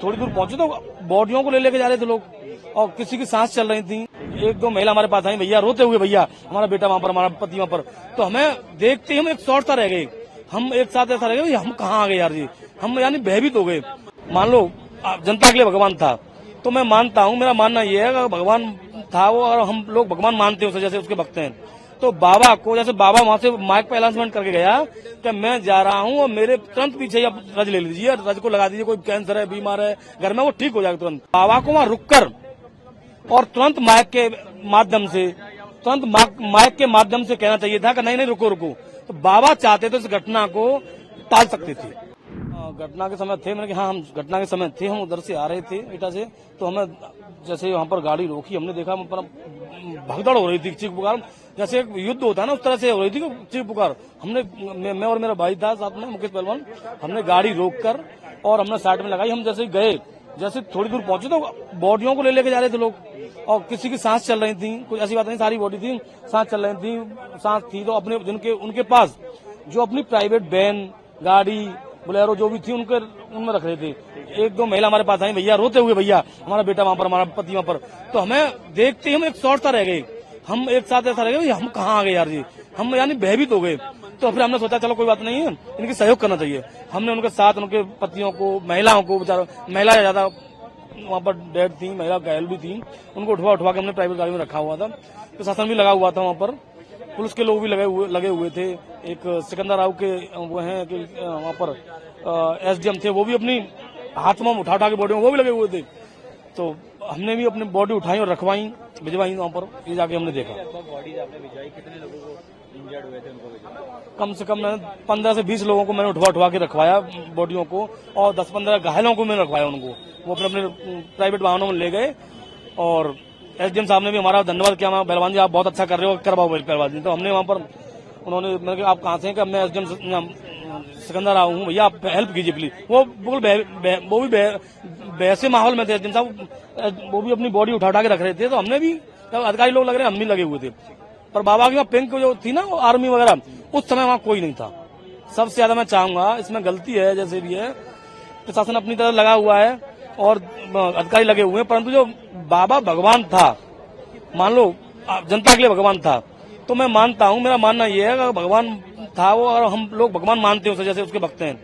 थोड़ी दूर पहुंचे तो बॉडियों को ले लेके जा रहे थे लोग और किसी की सांस चल रही थी। एक दो महिला हमारे पास आई, भैया रोते हुए, भैया हमारा बेटा वहां पर, हमारा पति वहां पर। तो हमें देखते ही हम एक शॉर्ट सा रह गए, हम एक साथ ऐसा रह गए, हम कहाँ आ गए यार जी, हम यानी भयभीत हो गए। मान लो जनता के लिए भगवान था, तो मैं मानता हूँ, मेरा मानना ये है अगर भगवान था वो और हम लोग भगवान मानते हैं उसे, जैसे उसके भक्त हैं, तो बाबा को, जैसे बाबा वहां से माइक पे अनाउंसमेंट करके गया कि मैं जा रहा हूँ और मेरे तुरंत पीछे आप रज ले लीजिए, रज को लगा दीजिए, कोई कैंसर है, बीमार है घर में, वो ठीक हो जाएगा तुरंत। बाबा को वहां रुककर और तुरंत माइक के माध्यम से कहना चाहिए था कि नहीं नहीं रुको रुको, तो बाबा चाहते तो इस घटना को टाल सकते थे। घटना के समय थे, मैंने कहा हाँ हम घटना के समय थे, हम उधर से आ रहे थे एटा से, तो हमें जैसे वहां पर गाड़ी रोकी, हमने देखा भगदड़ हो रही थी, चीख पुकार, जैसे एक युद्ध होता है ना उस तरह से हो रही थी चीख पुकार। हमने, मैं और मेरा भाई था साथ में मुकेश पहलवान, हमने गाड़ी रोककर और हमने साइड में लगाई। हम जैसे गए, जैसे थोड़ी दूर पहुंचे तो बॉडियों को ले लेके जा रहे थे लोग और किसी की सांस चल रही थी, कुछ ऐसी बात नहीं, सारी बॉडी थी, सांस चल रही थी, सांस थी तो अपने जिनके उनके पास जो अपनी प्राइवेट वैन, गाड़ी, बोलेरो जो भी थी उनमें रख रहे थे। एक दो महिला हमारे पास आई, भैया रोते हुए, भैया हमारा बेटा वहां पर, हमारा पति वहां पर। तो हमें देखते ही हम एक शॉर्ट सा रह गए, हम एक साथ ऐसा रह गए, हम कहाँ आ गए यार जी, हम यानी भयभीत हो गए। तो फिर हमने सोचा चलो कोई बात नहीं है, इनकी सहयोग करना चाहिए। हमने उनके साथ उनके पतियों को, महिलाओं को, बेचारा महिला ज्यादा वहां पर डेड थी, महिला घायल भी थी, उनको उठवा के हमने प्राइवेट गाड़ी में रखा हुआ था। प्रशासन भी लगा हुआ था वहां पर, पुलिस के लोग भी लगे हुए थे। एक सिकंदर राव के वो हैं कि वहां पर एसडीएम थे, वो भी अपनी हाथ में उठा के बॉडी में वो भी लगे हुए थे। तो हमने भी अपनी बॉडी उठाई और रखवाई, भिजवाई वहां पर, ये जाके हमने देखा। बॉडीज आपने भिजवाई, कितने लोगों को इंजर्ड हुए थे उनको भिजवाई? कम से कम मैंने 15 से 20 लोगों को मैंने उठवा के रखवाया बॉडियों को, और 10-15 घायलों को मैंने रखवाया उनको, वो अपने प्राइवेट वाहनों में ले गए। और एसडीएम साहब ने भी हमारा धन्यवाद किया, पहलवान जी आप बहुत अच्छा कर रहे हो, करवाओ पहलवान जी। तो हमने वहां पर, उन्होंने मैंने कहा आप कहाँ से हैं, कि मैं एसडीएम सिकंदर राव हूँ, भैया आप हेल्प कीजिए प्लीज। वो बिल्कुल वो भी वैसे माहौल में थे एसडीएम साहब, वो भी अपनी बॉडी उठा के रख रहे थे। तो हमने भी, अधिकारी लोग लग रहे हैं, हम भी लगे हुए थे। पर बाबा की वहाँ पिंक जो थी ना आर्मी वगैरह, उस समय वहाँ कोई नहीं था। सबसे ज्यादा मैं चाहूंगा, इसमें गलती है जैसे भी है, प्रशासन अपनी तरह लगा हुआ है और अधिकारी लगे हुए हैं, परंतु जो बाबा भगवान था, मान लो जनता के लिए भगवान था, तो मैं मानता हूँ, मेरा मानना ये है अगर भगवान था वो और हम लोग भगवान मानते हैं उसे, जैसे उसके भक्त हैं,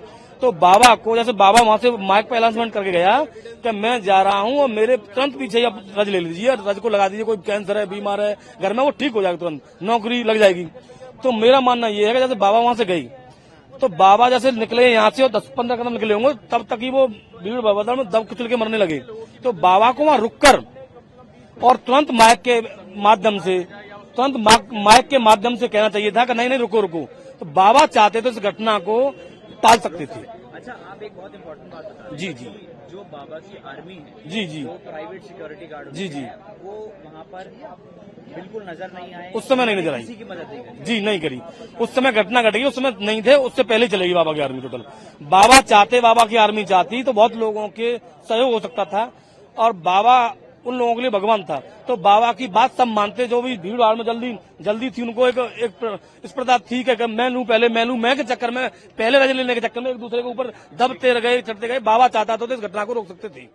तो बाबा को, जैसे बाबा वहां से माइक पे अनाउंसमेंट करके गया कि मैं जा रहा हूँ और मेरे तुरंत पीछे आप रज ले लीजिए, रज को लगा दीजिए, कोई कैंसर है, बीमार है घर में, वो ठीक हो जाएगा तुरंत, नौकरी लग जाएगी। तो मेरा मानना ये है कि जैसे बाबा वहां से गई, तो बाबा जैसे निकले यहाँ से और 10-15 कदम निकले होंगे, तब तक ही वो भीड़ भगदड़ में दब कुचल के मरने लगे। तो बाबा को वहां रुककर और तुरंत माइक के माध्यम से कहना चाहिए था कि नहीं नहीं रुको रुको, तो बाबा चाहते तो इस घटना को टाल सकते थे। अच्छा, आप एक बहुत इम्पोर्टेंट बात बता, जी, जो बाबा की आर्मी है, जी, वो प्राइवेट सिक्योरिटी गार्ड, जी, वो वहाँ पर बिल्कुल नजर नहीं आए, उस समय नहीं नजर आई, किसी की मदद नहीं करी, जी नहीं करी। उस समय घटना घट गई, उस समय नहीं थे, उससे पहले चलेगी बाबा की आर्मी टोटल। बाबा की आर्मी चाहती तो बहुत लोगों के सहयोग हो सकता था, और बाबा उन लोगों के लिए भगवान था। तो बाबा की बात सब मानते, जो भी भीड़ भाड़ में जल्दी थी, उनको एक इस प्रकार थी कि मैं लूं पहले, मैं के चक्कर में, पहले रज लेने के चक्कर में एक दूसरे के ऊपर दबते गए, चढ़ते गए। बाबा चाहता तो इस घटना को रोक सकते थे।